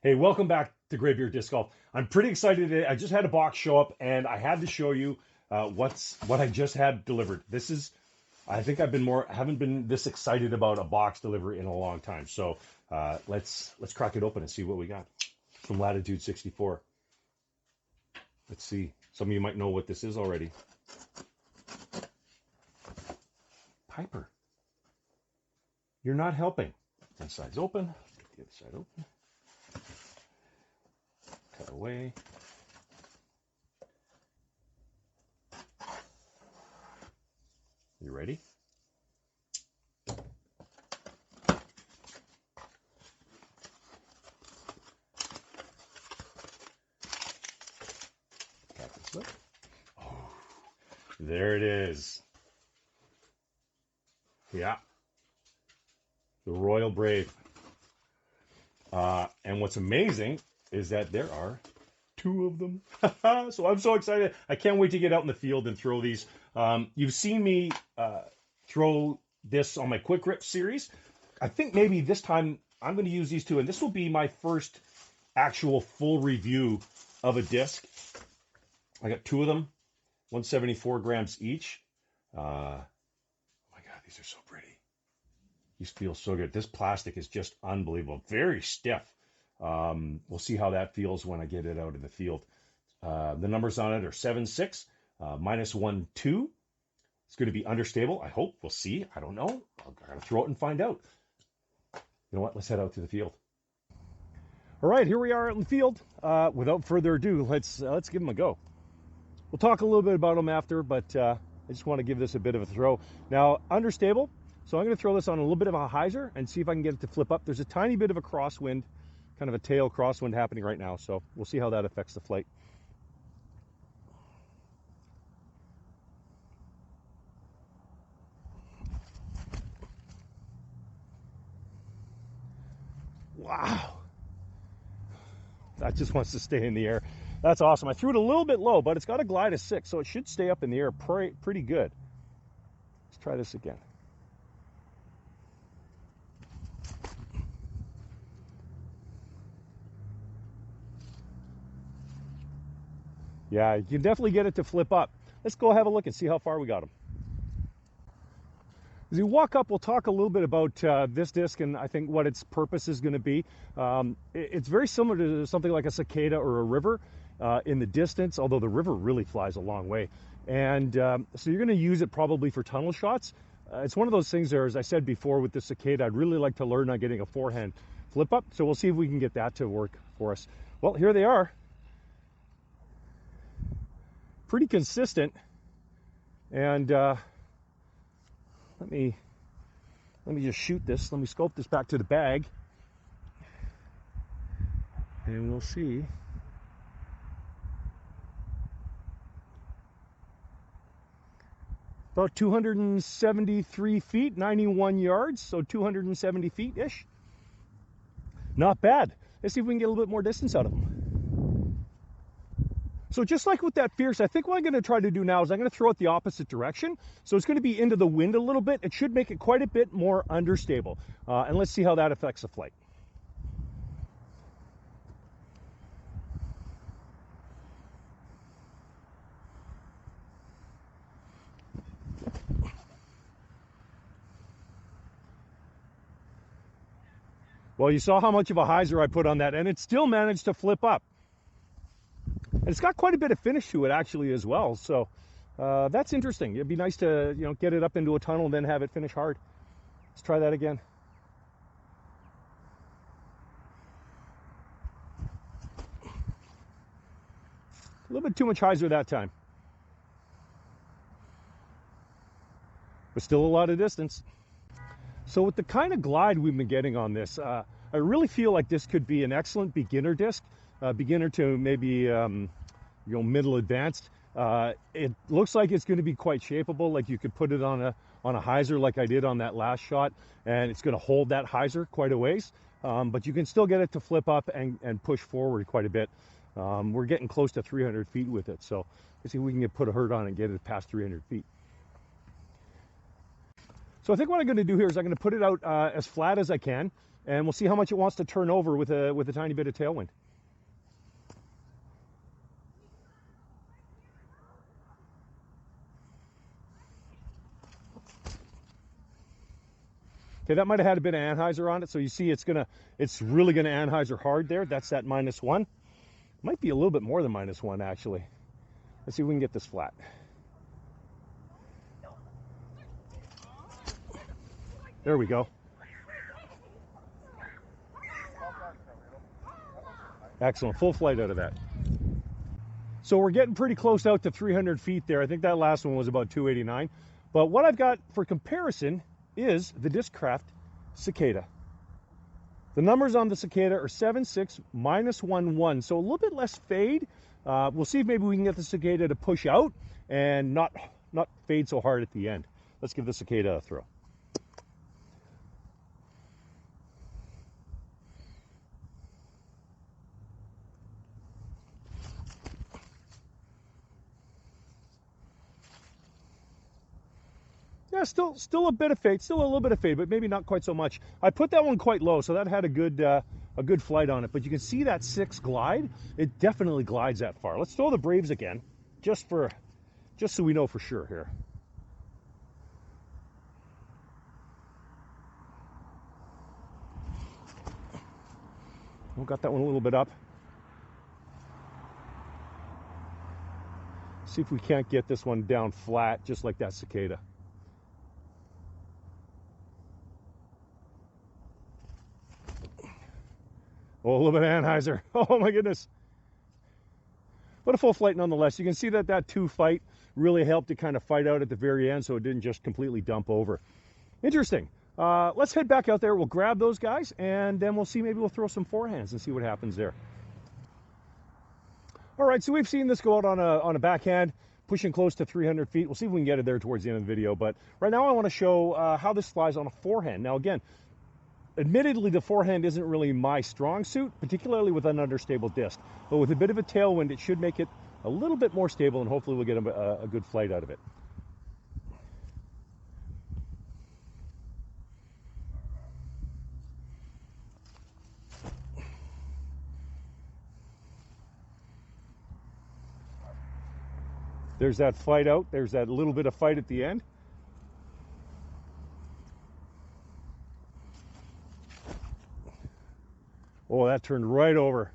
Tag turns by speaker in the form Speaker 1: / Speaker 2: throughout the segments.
Speaker 1: Hey, welcome back to Greybeard Disc Golf. I'm pretty excited today. I just had a box show up, and I had to show you what I just had delivered. I think haven't been this excited about a box delivery in a long time. So let's crack it open and see what we got from Latitude 64. Let's see. Some of you might know what this is already. Piper, you're not helping. One side's open. Get the other side open. Cut away. You ready? Oh, there it is. Yeah. The Royal Brave. And what's amazing is that there are two of them. So I'm so excited. I can't wait to get out in the field and throw these. You've seen me throw this on my Quick Rip series. I think maybe this time I'm going to use these two, and this will be my first actual full review of a disc. I got two of them, 174 grams each. Oh my God, these are so pretty. These feel so good. This plastic is just unbelievable. Very stiff. We'll see how that feels when I get it out in the field. The numbers on it are 7.6, -1.2. It's going to be understable, I hope. We'll see. I don't know. I'll gotta throw it and find out. You know what? Let's head out to the field. All right, here we are out in the field. Without further ado, let's give them a go. We'll talk a little bit about them after, but I just want to give this a bit of a throw. Now, understable. So I'm going to throw this on a little bit of a hyzer and see if I can get it to flip up. There's a tiny bit of a crosswind, kind of a tail crosswind happening right now. So we'll see how that affects the flight. Wow. That just wants to stay in the air. That's awesome. I threw it a little bit low, but it's got a glide of 6, so it should stay up in the air pretty good. Let's try this again. Yeah, you can definitely get it to flip up. Let's go have a look and see how far we got them. As you walk up, we'll talk a little bit about this disc and I think what its purpose is going to be. It's very similar to something like a cicada or a river in the distance, although the river really flies a long way. And so you're going to use it probably for tunnel shots. It's one of those things there, as I said before with the cicada, I'd really like to learn on getting a forehand flip up. So we'll see if we can get that to work for us. Well, here they are. Pretty consistent. And let me just shoot this. Let me scope this back to the bag, and we'll see. About 273 feet, 91 yards, so 270 feet-ish. Not bad. Let's see if we can get a little bit more distance out of them. So just like with that Fierce, I think what I'm going to try to do now is I'm going to throw it the opposite direction. So it's going to be into the wind a little bit. It should make it quite a bit more understable. And let's see how that affects the flight. Well, you saw how much of a hyzer I put on that, and it still managed to flip up. And it's got quite a bit of finish to it actually as well. So that's interesting. It'd be nice to get it up into a tunnel and then have it finish hard. Let's try that again. A little bit too much hyzer that time. But still a lot of distance. So with the kind of glide we've been getting on this, I really feel like this could be an excellent beginner disc. Beginner to maybe middle advanced. It looks like it's going to be quite shapeable. Like you could put it on a hyzer like I did on that last shot, and it's going to hold that hyzer quite a ways. But you can still get it to flip up and push forward quite a bit. We're getting close to 300 feet with it, so let's see if we can put a hurt on it and get it past 300 feet. So I think what I'm going to do here is I'm going to put it out as flat as I can. and we'll see how much it wants to turn over with a tiny bit of tailwind. Okay, that might have had a bit of anhyzer on it, so you see it's really gonna anhyzer hard there. That's that -1. Might be a little bit more than -1 actually. Let's see if we can get this flat. There we go. Excellent, full flight out of that. So we're getting pretty close out to 300 feet there. I think that last one was about 289. But what I've got for comparison is the Discraft Cicada. The numbers on the Cicada are 7.6 -1.1, so a little bit less fade. We'll see if maybe we can get the Cicada to push out and not fade so hard at the end. Let's give the Cicada a throw. Yeah, still a bit of fade, still a little bit of fade, but maybe not quite so much. I put that one quite low, so that had a good flight on it. But you can see that 6 glide. It definitely glides that far. Let's throw the Braves again, just so we know for sure here. We got that one a little bit up. See if we can't get this one down flat, just like that Cicada. Oh, a little bit of anhyzer. Oh my goodness. But a full flight nonetheless. You can see that 2 fight really helped it kind of fight out at the very end, so it didn't just completely dump over. Interesting. Let's head back out there. We'll grab those guys, and then we'll see. Maybe we'll throw some forehands and see what happens there. All right, so we've seen this go out on a backhand, pushing close to 300 feet. We'll see if we can get it there towards the end of the video. But right now I want to show how this flies on a forehand. Now again, admittedly, the forehand isn't really my strong suit, particularly with an understable disc. But with a bit of a tailwind, it should make it a little bit more stable, and hopefully we'll get a good flight out of it. There's that fight out. There's that little bit of fight at the end. Oh, that turned right over.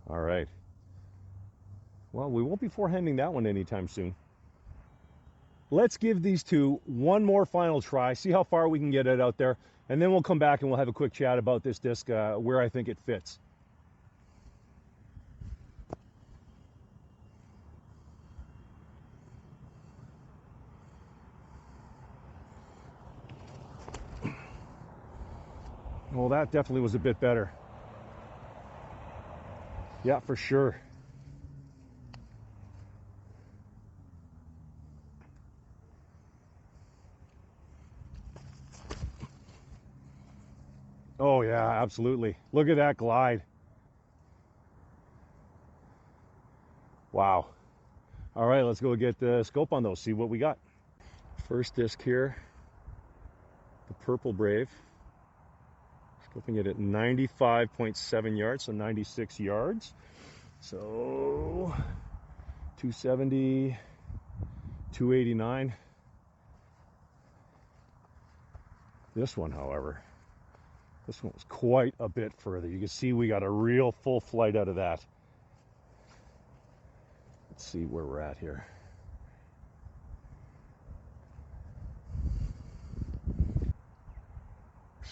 Speaker 1: All right. Well, we won't be forehanding that one anytime soon. Let's give these two one more final try, see how far we can get it out there, and then we'll come back and we'll have a quick chat about this disc, where I think it fits. Well, that definitely was a bit better. Yeah, for sure. Oh yeah, absolutely. Look at that glide. Wow. All right, let's go get the scope on those, see what we got. First disc here, the Purple Brave. Scoping it at 95.7 yards, so 96 yards. So 270, 289. This one, however, this one was quite a bit further. You can see we got a real full flight out of that. Let's see where we're at here.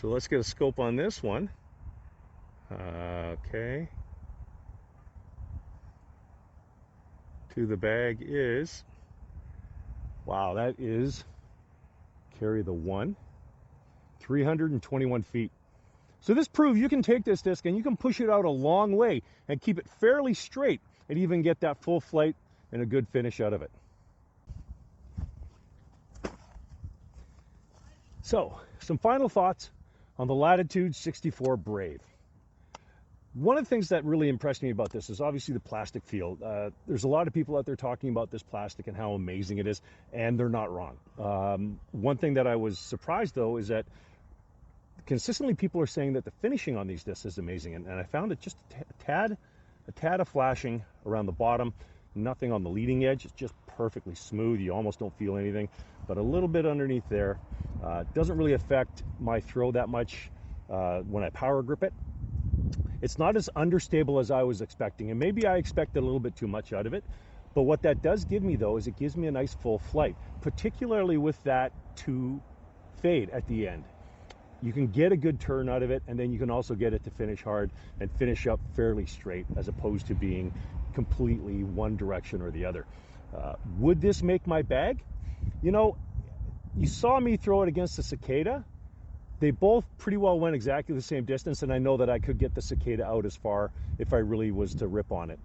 Speaker 1: So let's get a scope on this one. Okay. To the bag is, wow, that is, carry the 1, 321 feet. So this proves you can take this disc and you can push it out a long way and keep it fairly straight and even get that full flight and a good finish out of it. So, some final thoughts on the Latitude 64 Brave. One of the things that really impressed me about this is obviously the plastic feel. There's a lot of people out there talking about this plastic and how amazing it is, and they're not wrong. One thing that I was surprised though is that consistently people are saying that the finishing on these discs is amazing, and I found it just a tad of flashing around the bottom, nothing on the leading edge. It's just perfectly smooth. You almost don't feel anything, but a little bit underneath there. Doesn't really affect my throw that much when I power grip it. It's not as understable as I was expecting, and maybe I expected a little bit too much out of it. But what that does give me though is it gives me a nice full flight, particularly with that 2 fade at the end. You can get a good turn out of it, and then you can also get it to finish hard and finish up fairly straight, as opposed to being completely one direction or the other. Would this make my bag? You know, you saw me throw it against the Cicada. They both pretty well went exactly the same distance, and I know that I could get the Cicada out as far if I really was to rip on it.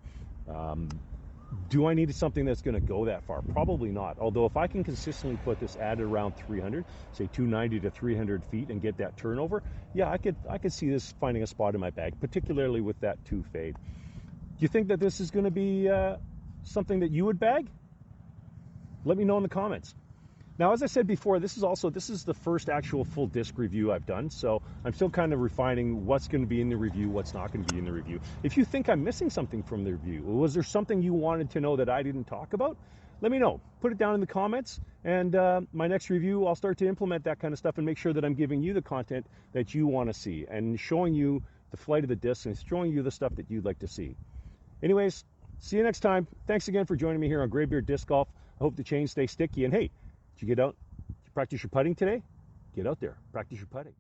Speaker 1: Do I need something that's going to go that far? Probably not. Although if I can consistently put this at around 300, say 290 to 300 feet, and get that turnover, yeah, I could see this finding a spot in my bag, particularly with that 2 fade. Do you think that this is going to be something that you would bag? Let me know in the comments. Now, as I said before, this is the first actual full disc review I've done, so I'm still kind of refining what's going to be in the review, what's not going to be in the review. If you think I'm missing something from the review, was there something you wanted to know that I didn't talk about? Let me know. Put it down in the comments, and my next review, I'll start to implement that kind of stuff and make sure that I'm giving you the content that you want to see and showing you the flight of the disc and showing you the stuff that you'd like to see. Anyways, see you next time. Thanks again for joining me here on Greybeard Disc Golf. I hope the chains stay sticky, and hey, did you get out? Did you practice your putting today? Get out there, practice your putting.